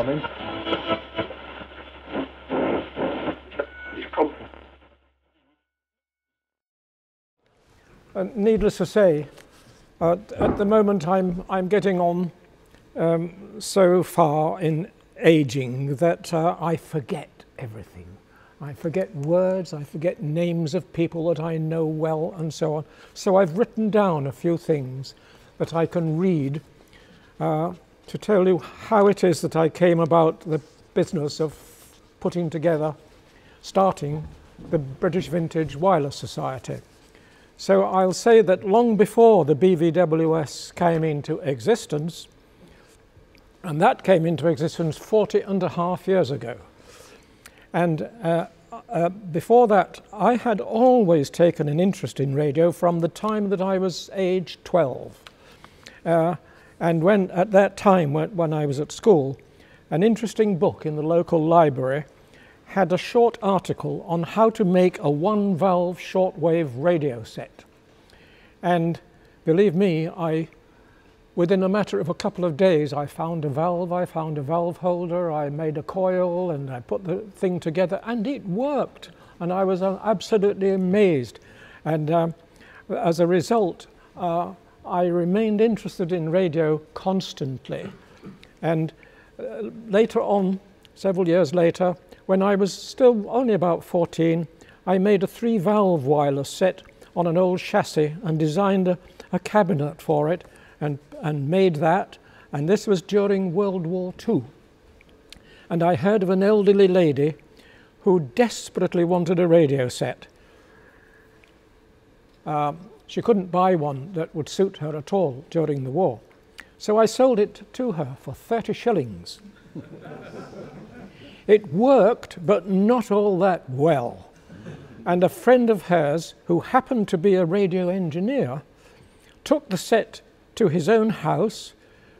coming. Needless to say, at the moment I'm getting on so far in aging that I forget everything. I forget words, I forget names of people that I know well and so on. So I've written down a few things that I can read to tell you how it is that I came about the business of putting together, starting the British Vintage Wireless Society. So I'll say that long before the BVWS came into existence, and that came into existence 40.5 years ago. And before that, I had always taken an interest in radio from the time that I was age 12. And when, at that time, when I was at school, an interesting book in the local library had a short article on how to make a one-valve shortwave radio set. And believe me, within a matter of a couple of days, I found a valve holder, I made a coil, and I put the thing together, and it worked. And I was absolutely amazed. And as a result, I remained interested in radio constantly. And later on, several years later, when I was still only about 14, I made a 3-valve wireless set on an old chassis and designed a cabinet for it and made that. And this was during World War II. And I heard of an elderly lady who desperately wanted a radio set. She couldn't buy one that would suit her at all during the war. So I sold it to her for 30 shillings. It worked, but not all that well. And a friend of hers, who happened to be a radio engineer, took the set to his own house,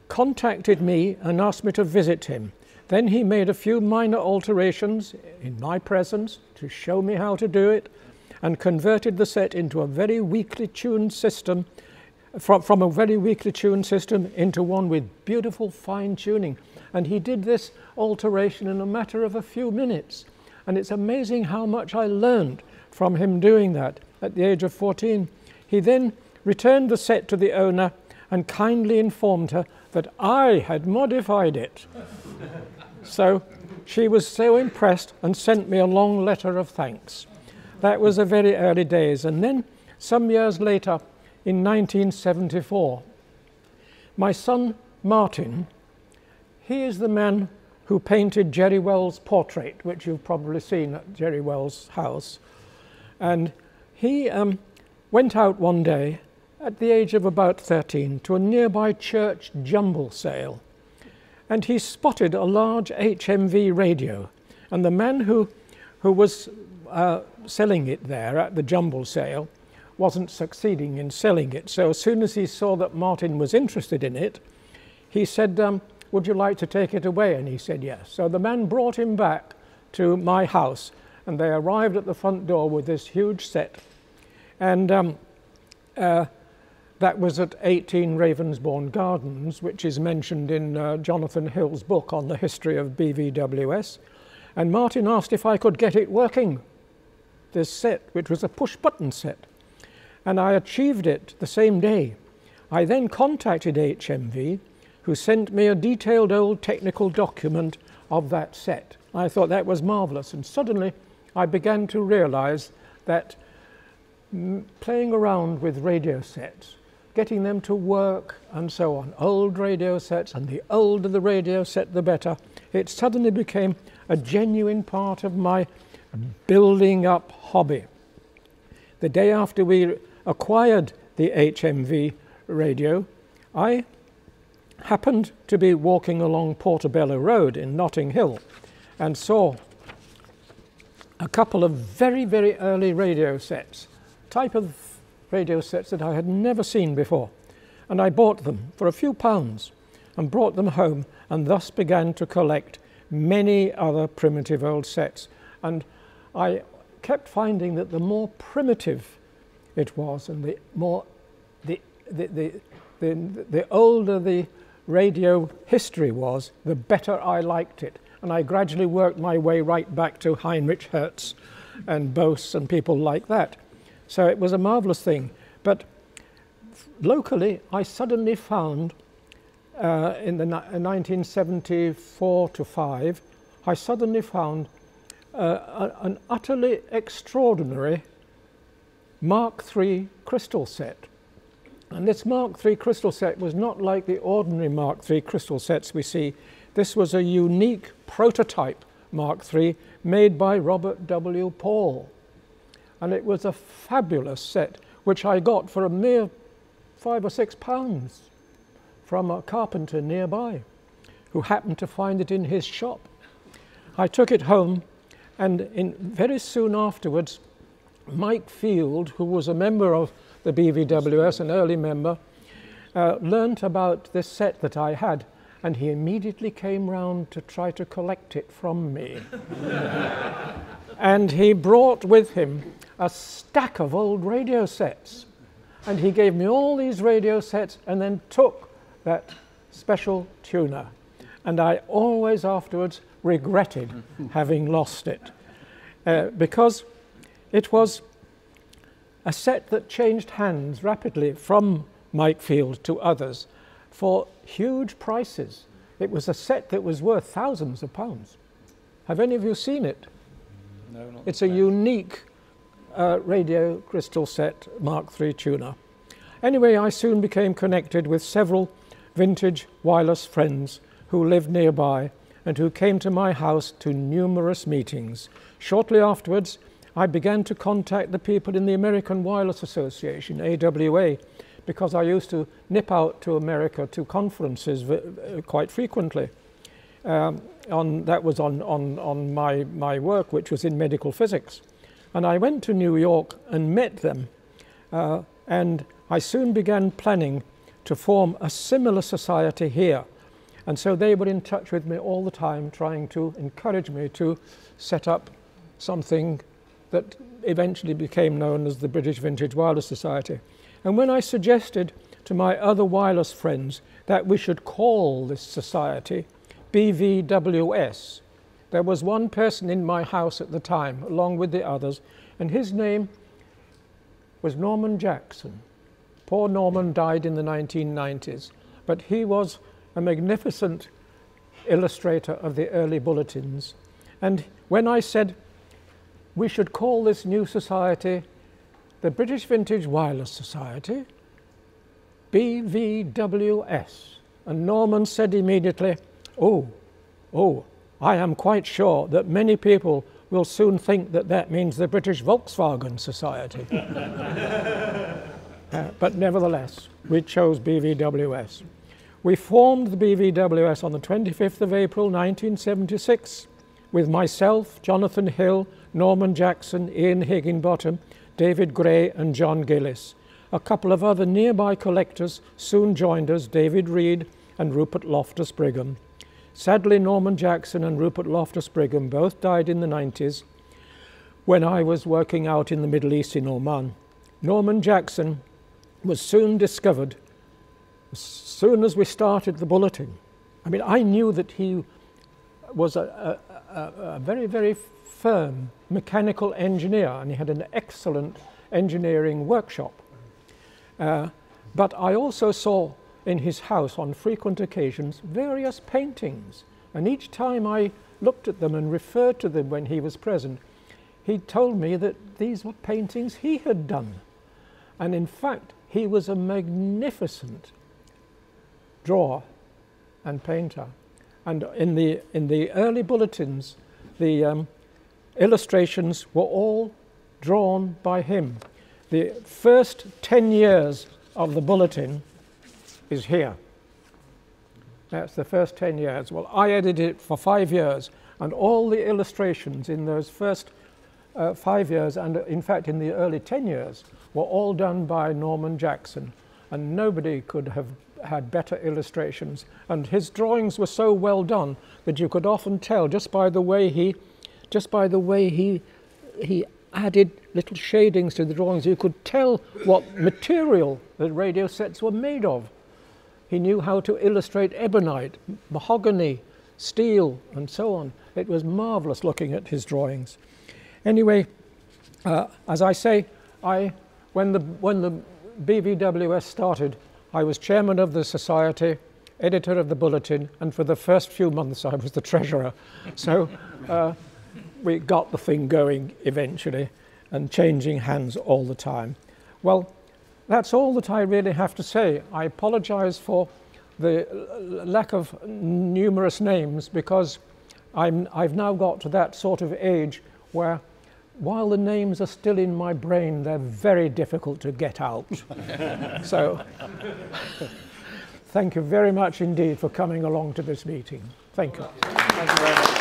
contacted me and asked me to visit him. Then he made a few minor alterations in my presence to show me how to do it, and converted the set into a very weakly tuned system, from a very weakly tuned system into one with beautiful fine tuning. And he did this alteration in a matter of a few minutes. And it's amazing how much I learned from him doing that at the age of 14. He then returned the set to the owner and kindly informed her that I had modified it. So she was so impressed and sent me a long letter of thanks. That was the very early days. And then some years later, in 1974, my son Martin, he is the man who painted Jerry Wells' portrait, which you've probably seen at Jerry Wells' house. And he went out one day at the age of about 13 to a nearby church jumble sale. And he spotted a large HMV radio. And the man who was selling it there at the jumble sale wasn't succeeding in selling it. So as soon as he saw that Martin was interested in it, he said, would you like to take it away? And he said yes. So the man brought him back to my house, and they arrived at the front door with this huge set. And that was at 18 Ravensbourne Gardens, which is mentioned in Jonathan Hill's book on the history of BVWS. And Martin asked if I could get it working, this set, which was a push-button set. And I achieved it the same day. I then contacted HMV, who sent me a detailed old technical document of that set. I thought that was marvelous, and suddenly I began to realize that playing around with radio sets, getting them to work and so on, old radio sets, and the older the radio set the better, it suddenly became a genuine part of my building up hobby. The day after we acquired the HMV radio, I happened to be walking along Portobello Road in Notting Hill and saw a couple of very, very early radio sets, type of radio sets that I had never seen before. And I bought them for a few pounds and brought them home, and thus began to collect many other primitive old sets. And I kept finding that the more primitive it was, and the older the radio history was, the better I liked it. And I gradually worked my way right back to Heinrich Hertz and Bose and people like that. So it was a marvelous thing. But locally, I suddenly found, in the 1974 to 5, I suddenly found an utterly extraordinary Mark III crystal set. And this Mark III crystal set was not like the ordinary Mark III crystal sets we see. This was a unique prototype Mark III made by Robert W. Paul. And it was a fabulous set, which I got for a mere £5 or £6 from a carpenter nearby, who happened to find it in his shop. I took it home, and very soon afterwards, Mike Field, who was a member of the BVWS, an early member, learnt about this set that I had, and he immediately came round to try to collect it from me. And he brought with him a stack of old radio sets. And he gave me all these radio sets and then took that special tuner. And I always afterwards regretted having lost it, because it was a set that changed hands rapidly from Mike Field to others for huge prices. It was a set that was worth thousands of pounds. Have any of you seen it? No, not It's a unique radio crystal set Mark III tuner. Anyway, I soon became connected with several vintage wireless friends who lived nearby and who came to my house to numerous meetings. Shortly afterwards, I began to contact the people in the American Wireless Association, AWA, because I used to nip out to America to conferences quite frequently. That was on my work, which was in medical physics. And I went to New York and met them, and I soon began planning to form a similar society here. And so they were in touch with me all the time, trying to encourage me to set up something that eventually became known as the British Vintage Wireless Society. And when I suggested to my other wireless friends that we should call this society BVWS, there was one person in my house at the time, along with the others, and his name was Norman Jackson. Poor Norman died in the 1990s, but he was a magnificent illustrator of the early bulletins. And when I said we should call this new society the British Vintage Wireless Society, BVWS, and Norman said immediately, oh, I am quite sure that many people will soon think that that means the British Volkswagen Society. But nevertheless, we chose BVWS. We formed the BVWS on the 25th of April 1976 with myself, Jonathan Hill, Norman Jackson, Ian Higginbottom, David Gray and John Gillis. A couple of other nearby collectors soon joined us, David Reed and Rupert Loftus Brigham. Sadly, Norman Jackson and Rupert Loftus Brigham both died in the 90s when I was working out in the Middle East in Oman. Norman Jackson was soon discovered as soon as we started the bulletin. I mean, I knew that he was a very, very firm mechanical engineer, and he had an excellent engineering workshop. But I also saw in his house on frequent occasions various paintings, and each time I looked at them and referred to them when he was present, he told me that these were paintings he had done. And in fact, he was a magnificent drawer and painter. And in the early bulletins, the illustrations were all drawn by him. The first 10 years of the bulletin is here. That's the first 10 years. Well, I edited it for 5 years, and all the illustrations in those first 5 years, and in fact in the early 10 years, were all done by Norman Jackson, and nobody could have had better illustrations. And his drawings were so well done that you could often tell just by the way he added little shadings to the drawings. You could tell what material the radio sets were made of. He knew how to illustrate ebonite, mahogany, steel, and so on. It was marvellous looking at his drawings. Anyway, as I say, when the BVWS started, I was chairman of the society, editor of the bulletin, and for the first few months I was the treasurer. So we got the thing going eventually and changing hands all the time. Well, that's all that I really have to say. I apologize for the lack of numerous names, because I've now got to that sort of age where, while the names are still in my brain, they're very difficult to get out. So thank you very much indeed for coming along to this meeting. Thank you. Thank you very much.